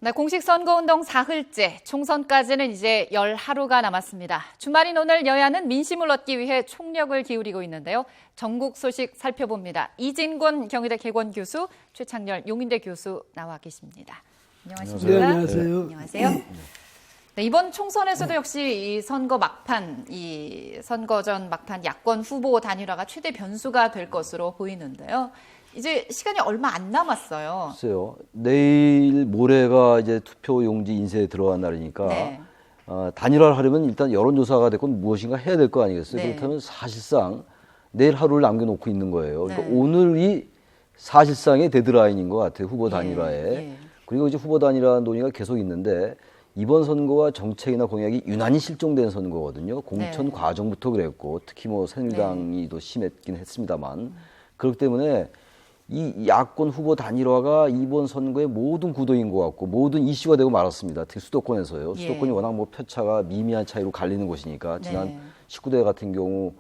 네, 공식 선거운동 사흘째, 총선까지는 이제 10하루가 남았습니다. 주말인 오늘 여야는 민심을 얻기 위해 총력을 기울이고 있는데요. 전국 소식 살펴봅니다. 이진권 경희대 개건 교수, 최창렬 용인대 교수 나와 계십니다. 안녕하십니까? 네, 안녕하세요. 안녕하세요. 네, 이번 총선에서도 역시 이 선거 막판, 이 선거전 막판 야권 후보 단일화가 최대 변수가 될 것으로 보이는데요. 이제 시간이 얼마 안 남았어요. 글쎄요. 내일 모레가 이제 투표 용지 인쇄에 들어간 날이니까 네. 단일화를 하려면 일단 여론조사가 됐건 무엇인가 해야 될 거 아니겠어요? 네. 그렇다면 사실상 내일 하루를 남겨놓고 있는 거예요. 그러니까 네. 오늘이 사실상의 데드라인인 것 같아요. 후보 단일화에. 예. 그리고 이제 후보 단일화 논의가 계속 있는데 이번 선거와 정책이나 공약이 유난히 실종된 선거거든요. 공천 네. 과정부터 그랬고 특히 뭐 새누리당이 더 심했긴 했습니다만 그렇기 때문에 이 야권 후보 단일화가 이번 선거의 모든 구도인 것 같고 모든 이슈가 되고 말았습니다. 특히 수도권에서요. 예. 수도권이 워낙 뭐 표차가 미미한 차이로 갈리는 곳이니까 지난 네. 19대 같은 경우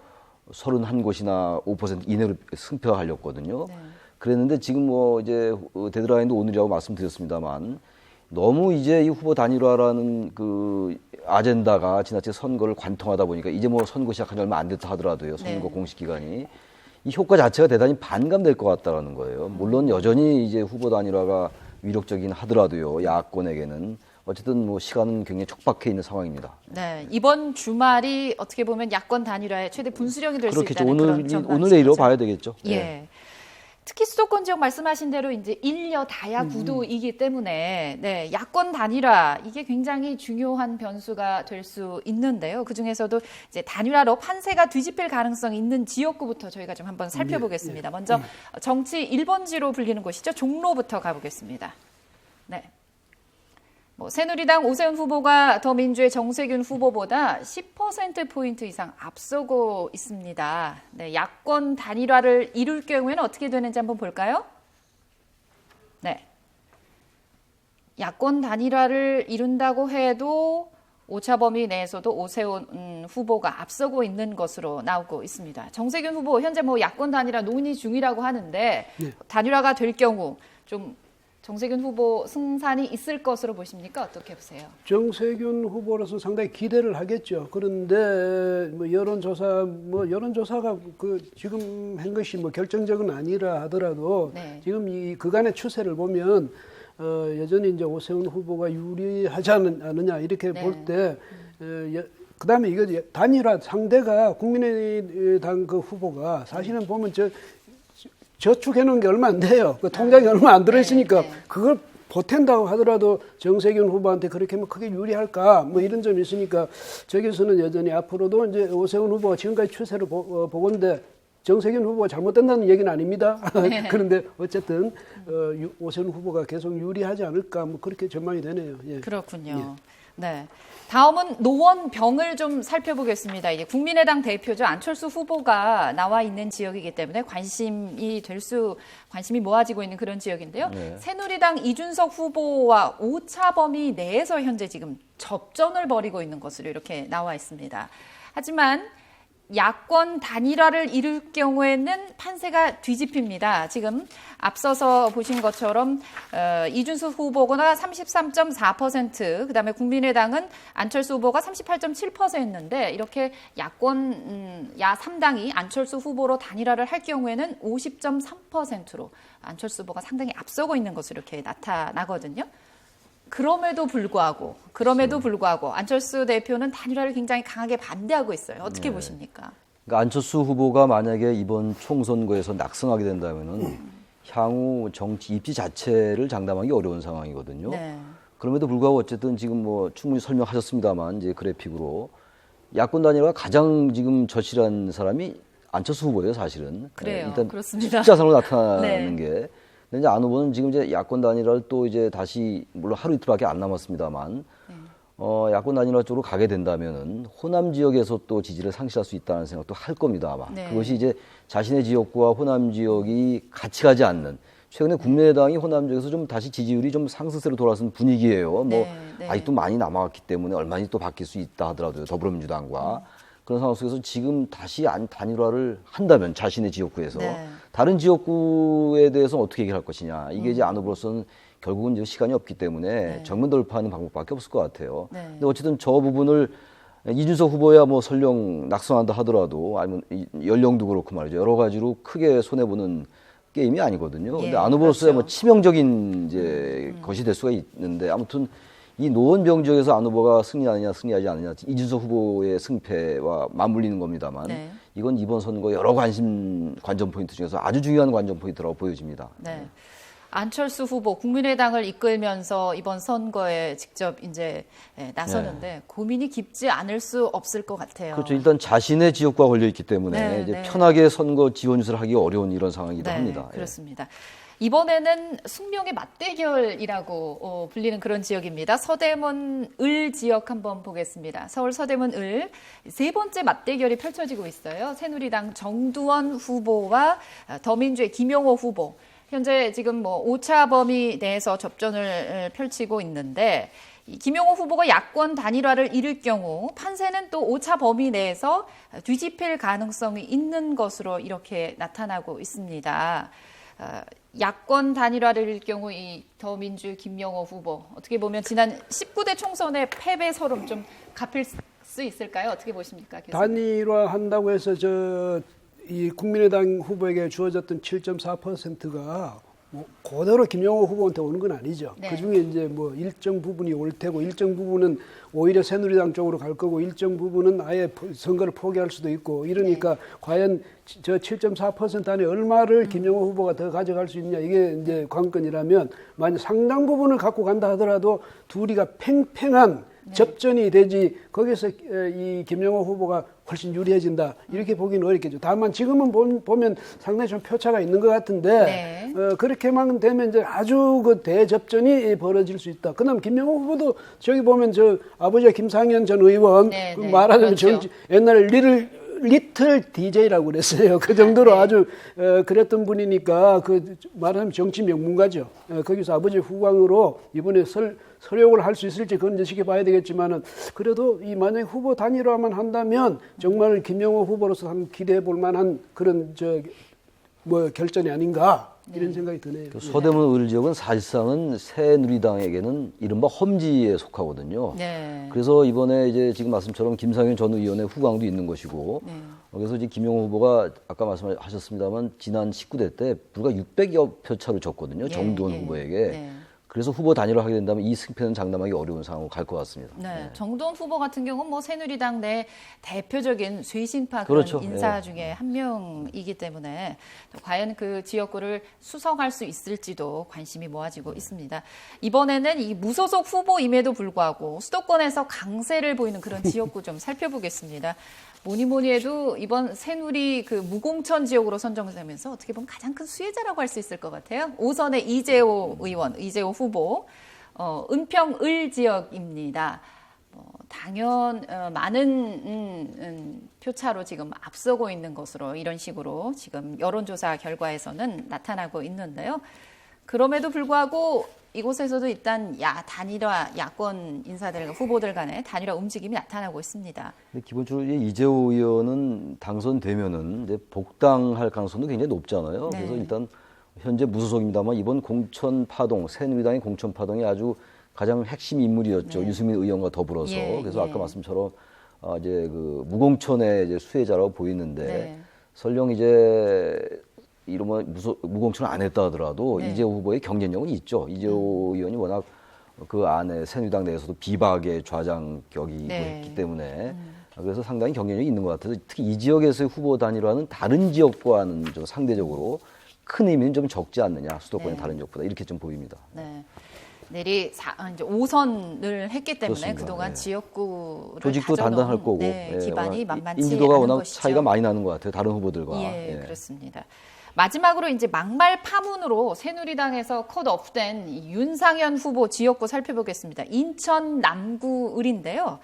31곳이나 5% 이내로 승표하려거든요. 네. 그랬는데 지금 뭐 이제 데드라인도 오늘이라고 말씀드렸습니다만 너무 이제 이 후보 단일화라는 그 아젠다가 지나치게 선거를 관통하다 보니까 이제 뭐 선거 시작한 지 얼마 안 됐다 하더라도요. 선거 네. 공식 기간이 이 효과 자체가 대단히 반감될 것 같다라는 거예요. 물론 여전히 이제 후보 단일화가 위력적이긴 하더라도요. 야권에게는 어쨌든 뭐 시간은 굉장히 촉박해 있는 상황입니다. 네, 이번 주말이 어떻게 보면 야권 단일화의 최대 분수령이 될 수 그렇겠죠. 있다는 그런 전망이죠. 오늘 내일로 봐야 되겠죠. 예. 네. 특히 수도권 지역 말씀하신 대로 이제 일여 다야 구도이기 때문에 네, 야권 단일화 이게 굉장히 중요한 변수가 될 수 있는데요. 그 중에서도 이제 단일화로 판세가 뒤집힐 가능성이 있는 지역구부터 저희가 좀 한번 살펴보겠습니다. 먼저 정치 1번지로 불리는 곳이죠. 종로부터 가보겠습니다. 네. 뭐 새누리당 오세훈 후보가 더민주의 정세균 후보보다 10%포인트 이상 앞서고 있습니다. 네, 야권 단일화를 이룰 경우에는 어떻게 되는지 한번 볼까요? 네. 야권 단일화를 이룬다고 해도 오차범위 내에서도 오세훈 후보가 앞서고 있는 것으로 나오고 있습니다. 정세균 후보 현재 뭐 야권 단일화 논의 중이라고 하는데 단일화가 될 경우 좀 정세균 후보 승산이 있을 것으로 보십니까? 어떻게 보세요? 정세균 후보로서 상당히 기대를 하겠죠. 그런데 뭐 여론조사가 그 지금 한 것이 뭐 결정적은 아니라 하더라도 네. 지금 이 그간의 추세를 보면 여전히 이제 오세훈 후보가 유리하지 않느냐 이렇게 네. 볼 때 그다음에 이거 단일화 상대가 국민의당 그 후보가 사실은 보면 저축해 놓은 게 얼마 안 돼요. 그 통장에 얼마 안 들어있으니까 네. 그걸 보탠다고 하더라도 정세균 후보한테 그렇게 하면 크게 유리할까? 뭐 이런 점이 있으니까 저기서는 여전히 앞으로도 이제 오세훈 후보가 지금까지 추세를 보건데 정세균 후보가 잘못된다는 얘기는 아닙니다. 네. 그런데 어쨌든 오세훈 후보가 계속 유리하지 않을까? 뭐 그렇게 전망이 되네요. 예. 그렇군요. 네. 다음은 노원병을 좀 살펴보겠습니다. 이게 국민의당 대표죠. 안철수 후보가 나와 있는 지역이기 때문에 관심이 모아지고 있는 그런 지역인데요. 네. 새누리당 이준석 후보와 오차범위 내에서 현재 지금 접전을 벌이고 있는 것으로 이렇게 나와 있습니다. 하지만 야권 단일화를 이룰 경우에는 판세가 뒤집힙니다. 지금 앞서서 보신 것처럼 이준석 후보가 33.4%, 그다음에 국민의당은 안철수 후보가 38.7%였는데 이렇게 야권 야 3당이 안철수 후보로 단일화를 할 경우에는 50.3%로 안철수 후보가 상당히 앞서고 있는 것으로 이렇게 나타나거든요. 그럼에도 불구하고 안철수 대표는 단일화를 굉장히 강하게 반대하고 있어요. 어떻게 보십니까? 그러니까 안철수 후보가 만약에 이번 총선거에서 낙선하게 된다면은 향후 정치 입지 자체를 장담하기 어려운 상황이거든요. 네. 그럼에도 불구하고 어쨌든 지금 뭐 충분히 설명하셨습니다만 이제 그래픽으로 야권 단일화가 가장 지금 절실한 사람이 안철수 후보예요, 사실은. 그래요. 일단 그렇습니다. 숫자상으로 나타나는 네. 게. 근데 이제 안 후보는 지금 이제 야권 단일화를 또 이제 다시 물론 하루 이틀밖에 안 남았습니다만 야권 단일화 쪽으로 가게 된다면은 호남 지역에서 또 지지를 상실할 수 있다는 생각도 할 겁니다 아마. 네. 그것이 이제 자신의 지역구와 호남 지역이 같이 가지 않는 최근에 국민의당이 호남 지역에서 좀 다시 지지율이 좀 상승세로 돌아선 분위기예요. 뭐 네. 아직도 많이 남아왔기 때문에 얼마나 또 바뀔 수 있다 하더라도요. 더불어민주당과. 그런 상황 속에서 지금 다시 단일화를 한다면 자신의 지역구에서 네. 다른 지역구에 대해서 어떻게 얘기할 것이냐. 이게 이제 안 후보로서는 결국은 이제 시간이 없기 때문에 정면 돌파하는 방법밖에 없을 것 같아요. 네. 근데 어쨌든 저 부분을 이준석 후보야 뭐 설령 낙선한다 하더라도 아니면 연령도 그렇고 말이죠. 여러 가지로 크게 손해보는 게임이 아니거든요. 근데 예, 안 후보로서야 그렇죠. 뭐 치명적인 이제 것이 될 수가 있는데 아무튼 이 노원병 지역에서 안 후보가 승리하느냐 승리하지 않느냐 이준석 후보의 승패와 맞물리는 겁니다만 네. 이건 이번 선거 여러 관점 포인트 중에서 아주 중요한 관점 포인트라고 보여집니다. 네. 안철수 후보 국민의당을 이끌면서 이번 선거에 직접 이제 나서는데 고민이 깊지 않을 수 없을 것 같아요. 그렇죠. 일단 자신의 지역과 걸려 있기 때문에 네, 이제 네. 편하게 선거 지원 유세를 하기 어려운 이런 상황이기도 네, 합니다. 그렇습니다. 이번에는 숙명의 맞대결이라고 불리는 그런 지역입니다. 서대문 을 지역 한번 보겠습니다. 서울 서대문 을 세 번째 맞대결이 펼쳐지고 있어요. 새누리당 정두원 후보와 더민주의 김용호 후보. 현재 지금 뭐 5차 범위 내에서 접전을 펼치고 있는데 이 김용호 후보가 야권 단일화를 이룰 경우 판세는 또 5차 범위 내에서 뒤집힐 가능성이 있는 것으로 이렇게 나타나고 있습니다. 야권 단일화를 이룰 경우 이 더민주 김용호 후보 어떻게 보면 지난 19대 총선의 패배 서름 좀 갚을 수 있을까요? 어떻게 보십니까? 교수님? 단일화 한다고 해서 이 국민의당 후보에게 주어졌던 7.4%가 뭐 그대로 김용호 후보한테 오는 건 아니죠. 네. 그중에 이제 뭐 일정 부분이 올 테고 일정 부분은 오히려 새누리당 쪽으로 갈 거고 일정 부분은 아예 선거를 포기할 수도 있고 이러니까 과연 저 7.4% 안에 얼마를 김용호 후보가 더 가져갈 수 있냐 이게 이제 관건이라면 만약 상당 부분을 갖고 간다 하더라도 둘이가 팽팽한 접전이 되지 거기서 이 김용호 후보가 훨씬 유리해진다 이렇게 보기는 어렵겠죠. 다만 지금은 보면 상당히 좀 표차가 있는 것 같은데 그렇게만 되면 이제 아주 그 대접전이 벌어질 수 있다. 그다음 김용호 후보도 저기 보면 저 아버지가 김상현 전 의원 그 말하자면 그렇죠. 옛날에 리틀 DJ라고 그랬어요. 그 정도로 아주 그랬던 분이니까 그 말하자면 정치 명문가죠. 거기서 아버지 후광으로 이번에 서력을 할 수 있을지 그건 이제 지켜봐야 되겠지만은 그래도 이 만약에 후보 단일화만 한다면 정말 김용호 후보로서 한번 기대해 볼 만한 그런 뭐 결전이 아닌가 이런 생각이 드네요. 그 서대문 을 지역은 사실상은 새누리당에게는 이른바 험지에 속하거든요. 네. 그래서 이번에 이제 지금 말씀처럼 김상현 전 의원의 후광도 있는 것이고, 그래서 이제 김용호 후보가 아까 말씀하셨습니다만 지난 19대 때 불과 600여 표 차로 졌거든요. 정두원 후보에게. 네. 그래서 후보 단일화 하게 된다면 이 승패는 장담하기 어려운 상황으로 갈 것 같습니다. 네. 정두원 후보 같은 경우는 뭐 새누리당 내 대표적인 쇄신파 그렇죠. 그런 인사 중에 한 명이기 때문에 또 과연 그 지역구를 수성할 수 있을지도 관심이 모아지고 있습니다. 이번에는 이 무소속 후보임에도 불구하고 수도권에서 강세를 보이는 그런 지역구 좀 살펴보겠습니다. 뭐니 해도 이번 새누리 그 무공천 지역으로 선정되면서 어떻게 보면 가장 큰 수혜자라고 할 수 있을 것 같아요. 5선의 이재호 의원, 이재호 후보, 은평 을 지역입니다. 많은 표차로 지금 앞서고 있는 것으로 이런 식으로 지금 여론조사 결과에서는 나타나고 있는데요. 그럼에도 불구하고 이곳에서도 일단 단일화 야권 인사들 후보들 간의 단일화 움직임이 나타나고 있습니다. 근데 기본적으로 이재호 의원은 당선되면은 이제 복당할 가능성도 굉장히 높잖아요. 네. 그래서 일단 현재 무소속입니다만 이번 공천 파동, 새누리당의 공천 파동이 아주 가장 핵심 인물이었죠. 유승민 의원과 더불어서. 그래서 아까 말씀처럼 이제 그 무공천의 이제 수혜자라고 보이는데 설령 이제 이러면 무공천을 안 했다 하더라도 이재호 후보의 경쟁력은 있죠. 이재호 의원이 워낙 그 안에 새누리당 내에서도 비박의 좌장격이 있기 때문에 그래서 상당히 경쟁력이 있는 것 같아서 특히 이 지역에서의 후보 단일화는 다른 지역과는 좀 상대적으로 큰 의미는 좀 적지 않느냐. 수도권의 다른 지역보다 이렇게 좀 보입니다. 네. 내리 이제 5선을 했기 때문에 그렇습니다. 그동안 지역구를 조직도 단단할 거고 기반이 만만치 인지도가 않은 워낙 것이죠. 차이가 많이 나는 것 같아요. 다른 후보들과. 그렇습니다. 마지막으로 이제 막말 파문으로 새누리당에서 컷오프된 이 윤상현 후보 지역구 살펴보겠습니다. 인천 남구 을인데요.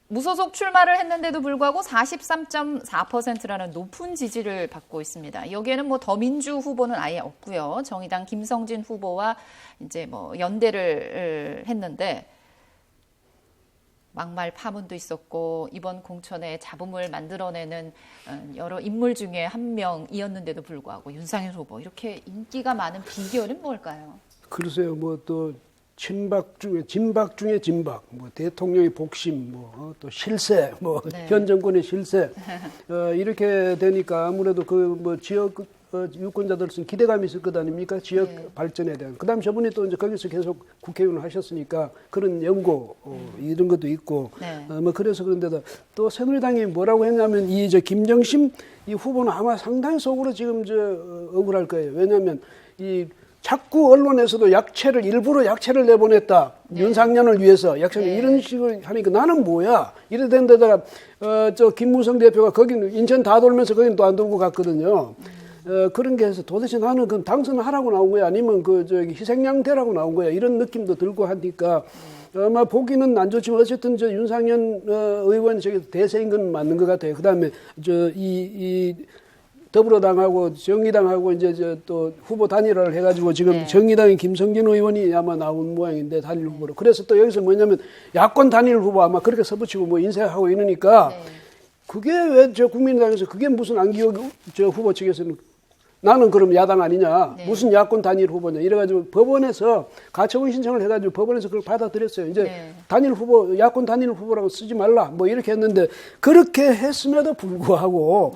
무소속 출마를 했는데도 불구하고 43.4%라는 높은 지지를 받고 있습니다. 여기에는 뭐 더민주 후보는 아예 없고요. 정의당 김성진 후보와 이제 뭐 연대를 했는데 막말 파문도 있었고 이번 공천에 잡음을 만들어내는 여러 인물 중에 한 명이었는데도 불구하고 윤상현 후보 이렇게 인기가 많은 비결은 뭘까요? 글쎄요, 뭐 또 진박 중에 진박, 뭐 대통령의 복심, 뭐 또 실세, 뭐 현 정권의 실세 이렇게 되니까 아무래도 그 뭐 지역 유권자들은 기대감이 있을 것 아닙니까? 지역 발전에 대한. 그다음 저분이 또 이제 거기서 계속 국회의원을 하셨으니까 그런 연고 이런 것도 있고 뭐 그래서 그런데도 또 새누리당이 뭐라고 했냐면 이 저 김정심 이 후보는 아마 상당히 속으로 지금 저 억울할 거예요. 왜냐하면 이 자꾸 언론에서도 일부러 약체를 내보냈다. 윤상현을 위해서 약체를 이런 식으로 하니까 나는 뭐야? 이래 된 데다가 저 김무성 대표가 거기는 인천 다 돌면서 거기는 또 안 돌고 갔거든요. 그런 게 해서 도대체 나는 그럼 당선하라고 나온 거야? 아니면 그 저기 희생양 되라고 나온 거야? 이런 느낌도 들고 하니까 아마 보기는 안 좋지만 어쨌든 저 윤상현 의원 저기 대세인 건 맞는 것 같아요. 그다음에 이 더불어당하고 정의당하고 이제 저 또 후보 단일화를 해가지고 지금 정의당의 김성진 의원이 아마 나온 모양인데 단일 후보로. 그래서 또 여기서 뭐냐면 야권 단일 후보 아마 그렇게 써붙이고 뭐 인쇄하고 이러니까 그게 왜 저 국민당에서 그게 무슨 안기호 저 후보 측에서는 나는 그럼 야당 아니냐 무슨 야권 단일 후보냐 이래가지고 법원에서 가처분 신청을 해가지고 법원에서 그걸 받아들였어요. 이제 단일 후보 야권 단일 후보라고 쓰지 말라 뭐 이렇게 했는데 그렇게 했음에도 불구하고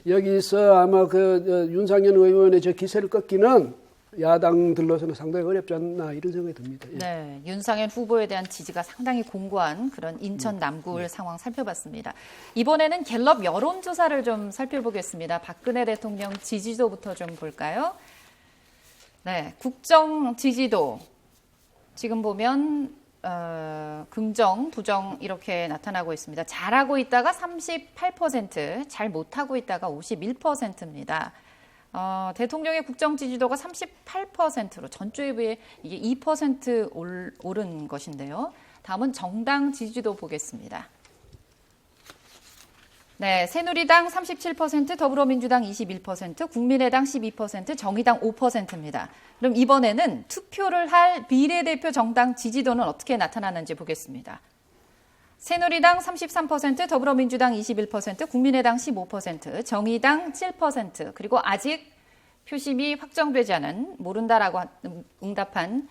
여기서 아마 그 윤상현 의원의 저 기세를 꺾기는 야당들로서는 상당히 어렵지 않나 이런 생각이 듭니다. 네, 윤상현 후보에 대한 지지가 상당히 공고한 그런 인천 남구을 상황 살펴봤습니다. 이번에는 갤럽 여론조사를 좀 살펴보겠습니다. 박근혜 대통령 지지도부터 좀 볼까요? 네, 국정 지지도 지금 보면 긍정, 부정 이렇게 나타나고 있습니다. 잘하고 있다가 38%, 잘 못하고 있다가 51%입니다. 대통령의 국정 지지도가 38%로 전주에 비해 이게 2% 오른 것인데요. 다음은 정당 지지도 보겠습니다. 네, 새누리당 37%, 더불어민주당 21%, 국민의당 12%, 정의당 5%입니다. 그럼 이번에는 투표를 할 비례대표 정당 지지도는 어떻게 나타나는지 보겠습니다. 새누리당 33%, 더불어민주당 21%, 국민의당 15%, 정의당 7%, 그리고 아직 표심이 확정되지 않은 모른다라고 응답한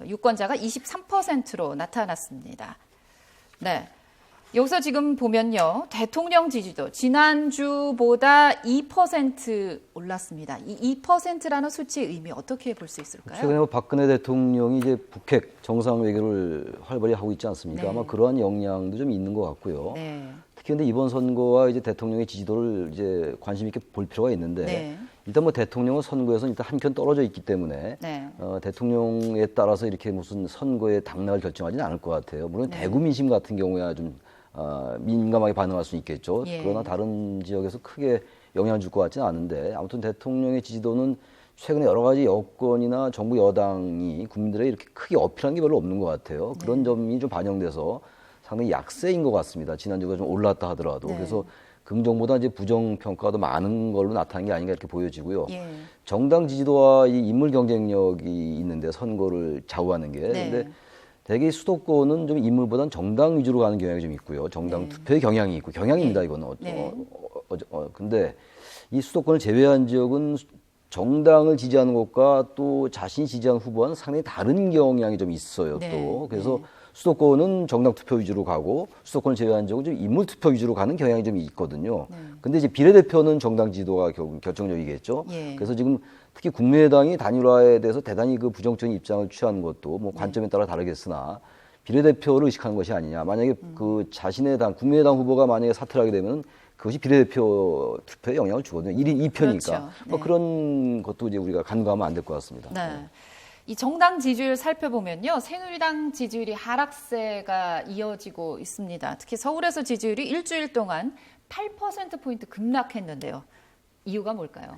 유권자가 23%로 나타났습니다. 네. 여기서 지금 보면요. 대통령 지지도 지난주보다 2% 올랐습니다. 이 2%라는 수치의 의미 어떻게 볼 수 있을까요? 최근에 박근혜 대통령이 이제 북핵 정상 외교를 활발히 하고 있지 않습니까? 아마 그러한 영향도 좀 있는 것 같고요. 특히 근데 이번 선거와 이제 대통령의 지지도를 이제 관심 있게 볼 필요가 있는데 일단 뭐 대통령은 선거에서 일단 한켠 떨어져 있기 때문에 대통령에 따라서 이렇게 무슨 선거의 당락을 결정하지는 않을 것 같아요. 물론 대구 민심 같은 경우야 좀 민감하게 반응할 수 있겠죠. 그러나 다른 지역에서 크게 영향을 줄 것 같지는 않은데 아무튼 대통령의 지지도는 최근에 여러 가지 여권이나 정부 여당이 국민들에게 이렇게 크게 어필한 게 별로 없는 것 같아요. 그런 점이 좀 반영돼서 상당히 약세인 것 같습니다. 지난주가 좀 올랐다 하더라도. 그래서 긍정보다 이제 부정 평가도 많은 걸로 나타난 게 아닌가 이렇게 보여지고요. 정당 지지도와 이 인물 경쟁력이 있는데 선거를 좌우하는 게. 근데 대개 수도권은 좀 인물보다는 정당 위주로 가는 경향이 좀 있고요. 정당 투표의 경향이 있고 경향입니다. 이거는. 근데 이 수도권을 제외한 지역은 정당을 지지하는 것과 또 자신이 지지하는 후보와는 상당히 다른 경향이 좀 있어요. 또 그래서 수도권은 정당 투표 위주로 가고 수도권을 제외한 지역은 좀 인물 투표 위주로 가는 경향이 좀 있거든요. 근데 이제 비례대표는 정당 지도가 결정적이겠죠. 그래서 지금 특히 국민의당이 단일화에 대해서 대단히 그 부정적인 입장을 취하는 것도 뭐 관점에 따라 다르겠으나 비례대표를 의식하는 것이 아니냐. 만약에 그 자신의 당, 국민의당 후보가 만약에 사퇴를 하게 되면 그것이 비례대표 투표에 영향을 주거든요. 1인 2표니까. 그렇죠. 뭐 그런 것도 이제 우리가 간과하면 안 될 것 같습니다. 이 정당 지지율 살펴보면요. 새누리당 지지율이 하락세가 이어지고 있습니다. 특히 서울에서 지지율이 일주일 동안 8%포인트 급락했는데요. 이유가 뭘까요?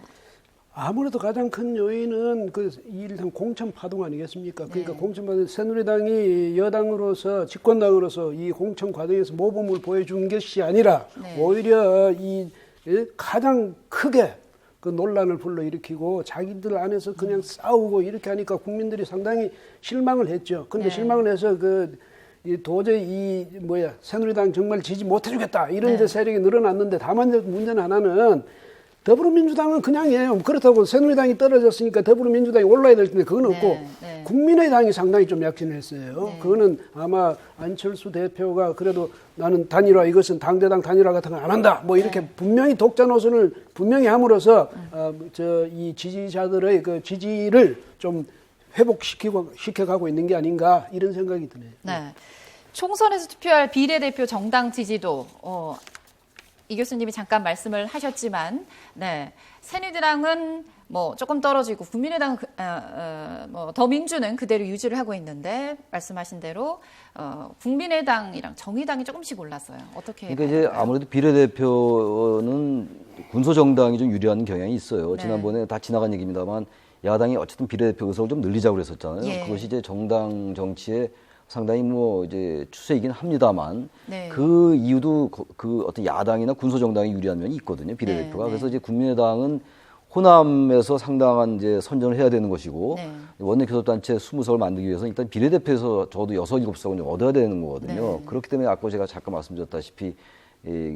아무래도 가장 큰 요인은 그 일단 공천 파동 아니겠습니까? 그러니까 공천 파동, 새누리당이 여당으로서 집권당으로서 이 공천 과정에서 모범을 보여준 것이 아니라 오히려 이 가장 크게 그 논란을 불러일으키고 자기들 안에서 그냥 싸우고 이렇게 하니까 국민들이 상당히 실망을 했죠. 근데 실망을 해서 그 도저히 새누리당 정말 지지 못해주겠다 이런 이제 세력이 늘어났는데 다만 이제 문제는 하나는 더불어민주당은 그냥이에요. 그렇다고 새누리당이 떨어졌으니까 더불어민주당이 올라야 될 텐데 그건 없고 국민의당이 상당히 좀 약진했어요. 그거는 아마 안철수 대표가 그래도 나는 단일화 이것은 당대당 단일화 같은 건 안 한다. 뭐 이렇게 분명히 독자 노선을 분명히 함으로써 이 지지자들의 그 지지를 좀 회복시켜가고 있는 게 아닌가 이런 생각이 드네요. 네. 총선에서 투표할 비례대표 정당 지지도 이 교수님이 잠깐 말씀을 하셨지만, 네, 새누리당은 뭐 조금 떨어지고 국민의당은 더민주는 그대로 유지를 하고 있는데 말씀하신 대로 국민의당이랑 정의당이 조금씩 올랐어요. 어떻게? 그러니까 이제 아무래도 비례대표는 군소정당이 좀 유리한 경향이 있어요. 지난번에 다 지나간 얘기입니다만 야당이 어쨌든 비례대표 의석을 좀 늘리자고 그랬었잖아요. 예. 그것이 이제 정당 정치에 상당히 이제 추세이긴 합니다만 네. 그 이유도 그 어떤 야당이나 군소정당이 유리한 면이 있거든요. 비례대표가. 네. 그래서 이제 국민의당은 호남에서 상당한 이제 선전을 해야 되는 것이고 원내교섭단체 20석을 만들기 위해서 일단 비례대표에서 적어도 6, 7석은 얻어야 되는 거거든요. 그렇기 때문에 아까 제가 잠깐 말씀드렸다시피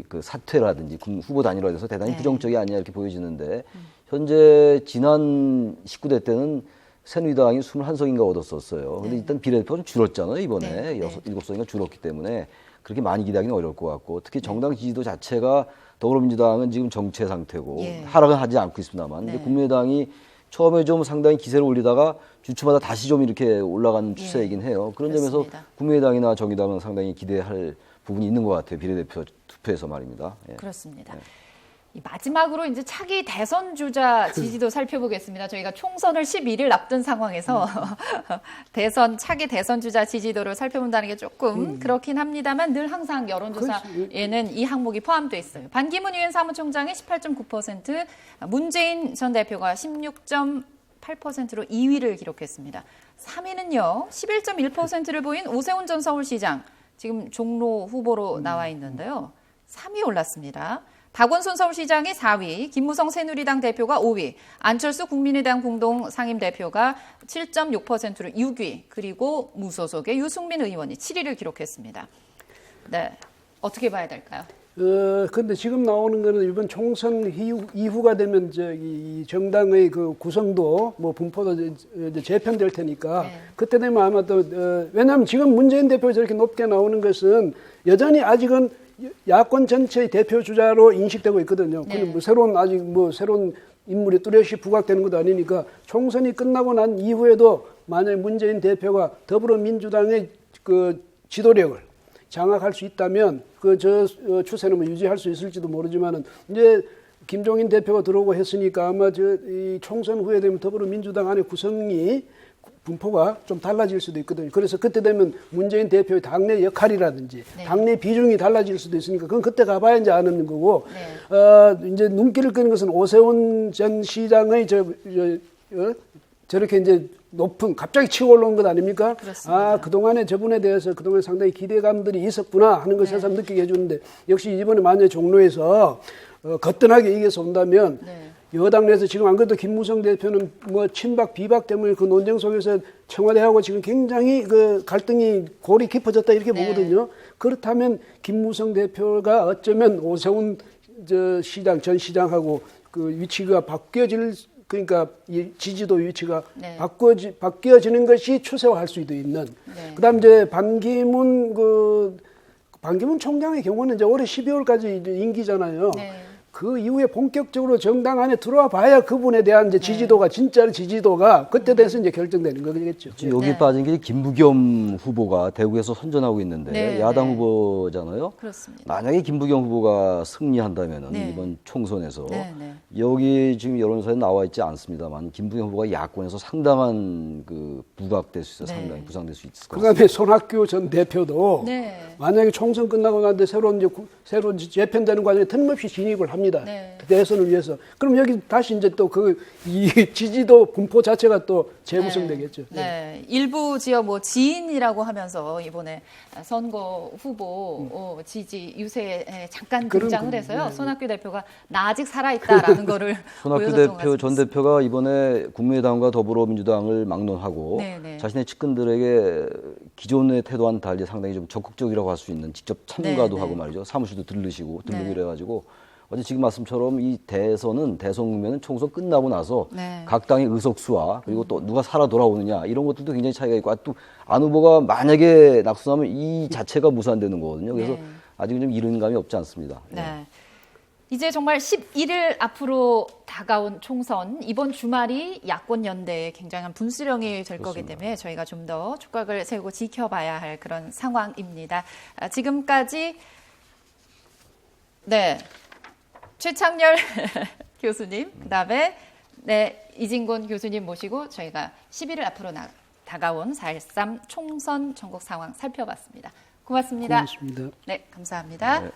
그 사퇴라든지 후보 단일화에 대해서 대단히 부정적이 아니냐 이렇게 보여지는데 현재 지난 19대 때는 새누리당이 21석인가 얻었었어요. 근데 일단 비례대표가 좀 줄었잖아요, 이번에. 7석인가 줄었기 때문에 그렇게 많이 기대하기는 어려울 것 같고 특히 정당 지지도 자체가 더불어민주당은 지금 정체 상태고 하락은 하지 않고 있습니다만 근데 국민의당이 처음에 좀 상당히 기세를 올리다가 주초마다 다시 좀 이렇게 올라가는 추세이긴 해요. 그런 점에서 그렇습니다. 국민의당이나 정의당은 상당히 기대할 부분이 있는 것 같아요. 비례대표 투표에서 말입니다. 예. 그렇습니다. 이 마지막으로 이제 차기 대선 주자 지지도 살펴보겠습니다. 저희가 총선을 11일 앞둔 상황에서 차기 대선 주자 지지도를 살펴본다는 게 조금 그렇긴 합니다만 늘 항상 여론조사에는 이 항목이 포함되어 있어요. 반기문 유엔 사무총장이 18.9%, 문재인 전 대표가 16.8%로 2위를 기록했습니다. 3위는요, 11.1%를 보인 오세훈 전 서울시장, 지금 종로 후보로 나와 있는데요. 3위 올랐습니다. 박원순 서울시장이 4위, 김무성 새누리당 대표가 5위, 안철수 국민의당 공동 상임대표가 7.6%로 6위, 그리고 무소속의 유승민 의원이 7위를 기록했습니다. 네, 어떻게 봐야 될까요? 근데 지금 나오는 거는 이번 총선 이후가 되면 이 정당의 그 구성도 분포도 이제 재편될 테니까 그때 되면 아마 또 왜냐하면 지금 문재인 대표가 저렇게 높게 나오는 것은 여전히 아직은 야권 전체의 대표 주자로 인식되고 있거든요. 근데 새로운 인물이 뚜렷이 부각되는 것도 아니니까 총선이 끝나고 난 이후에도 만약 문재인 대표가 더불어민주당의 그 지도력을 장악할 수 있다면 추세는 유지할 수 있을지도 모르지만은 이제 김종인 대표가 들어오고 했으니까 아마 이 총선 후에 되면 더불어민주당 안에 구성이 분포가 좀 달라질 수도 있거든요. 그래서 그때 되면 문재인 대표의 당내 역할이라든지 당내 비중이 달라질 수도 있으니까 그건 그때 가봐야 이제 아는 거고 이제 눈길을 끄는 것은 오세훈 전 시장의 저렇게 이제 갑자기 치고 올라온 것 아닙니까? 그렇습니다. 그동안에 저분에 대해서 그동안 상당히 기대감들이 있었구나 하는 것을 새삼 느끼게 해주는데 역시 이번에 만약에 종로에서 거뜬하게 이겨서 온다면 여당 내에서 지금 안 그래도 김무성 대표는 친박 비박 때문에 그 논쟁 속에서 청와대하고 지금 굉장히 그 갈등이 골이 깊어졌다 이렇게 보거든요. 그렇다면 김무성 대표가 어쩌면 오세훈 전 시장하고 그 위치가 그러니까 이 지지도 위치가 바뀌어지는 것이 추세화할 수도 있는. 그다음 이제 반기문 총장의 경우는 이제 올해 12월까지 이제 임기잖아요. 그 이후에 본격적으로 정당 안에 들어와 봐야 그분에 대한 이제 지지도가 진짜 지지도가 그때 돼서 이제 결정되는 거겠죠. 여기에 빠진 게 김부겸 후보가 대구에서 선전하고 있는데 야당 후보잖아요. 그렇습니다. 만약에 김부겸 후보가 승리한다면은 이번 총선에서 여기 지금 여론조사에 나와 있지 않습니다만 김부겸 후보가 야권에서 상당한 그 부각될 수 있어요. 상당히 부상될 수 있을 것 같습니다. 그다음에 손학규 전 대표도 만약에 총선 끝나고 나는데 새로운 재편되는 과정에 틀림없이 진입을 합니다. 대선을 위해서. 그럼 여기 다시 이제 또 이 지지도 분포 자체가 또 재구성되겠죠. 일부 지역 지인이라고 하면서 이번에 선거 후보 지지 유세에 잠깐 등장을 해서요. 손학규 대표가 나 아직 살아있다라는 거를 손학규 대표 전 대표가 이번에 국민의당과 더불어민주당을 막론하고 자신의 측근들에게 기존의 태도와는 달리 상당히 좀 적극적이라고 할 수 있는 직접 참가도 네, 하고 네. 말이죠. 사무실도 들르고 네. 이래가지고 어제 지금 말씀처럼 이 대선 국면은 총선 끝나고 나서 네. 각 당의 의석수와 그리고 또 누가 살아 돌아오느냐 이런 것들도 굉장히 차이가 있고 또 안 후보가 만약에 낙선하면 이 자체가 무산되는 거거든요. 그래서 네. 아직은 좀 이른 감이 없지 않습니다. 예. 네. 이제 정말 11일 앞으로 다가온 총선, 이번 주말이 야권 연대의 굉장한 분수령이 될 거기 때문에 저희가 좀 더 촉각을 세우고 지켜봐야 할 그런 상황입니다. 지금까지 네 최창렬 교수님, 그다음에 네 이진곤 교수님 모시고 저희가 11일 앞으로 다가온 4.13 총선 전국 상황 살펴봤습니다. 고맙습니다. 고맙습니다. 네, 감사합니다. 네.